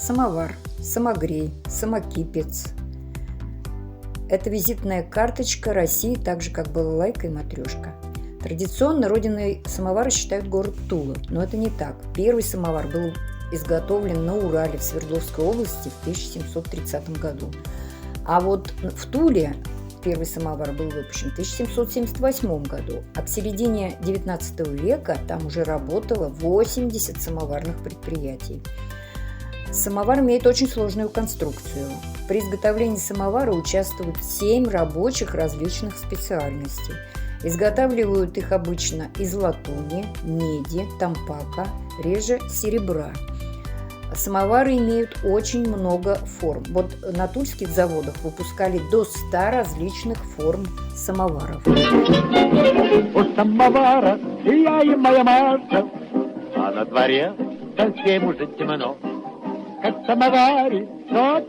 Самовар, самогрей, самокипец. Это визитная карточка России, так же, как балалайка и матрешка. Традиционно родиной самовара считают город Тула, но это не так. Первый самовар был изготовлен на Урале в Свердловской области в 1730 году. А вот в Туле первый самовар был выпущен в 1778 году, а к середине XIX века там уже работало 80 самоварных предприятий. Самовар имеет очень сложную конструкцию. При изготовлении самовара участвуют 7 рабочих различных специальностей. Изготавливают их обычно из латуни, меди, тампака, реже серебра. Самовары имеют очень много форм. Вот на тульских заводах выпускали до 100 различных форм самоваров. У самовара я и моя Маша, а на дворе совсем уже темно. Как в самоваре, но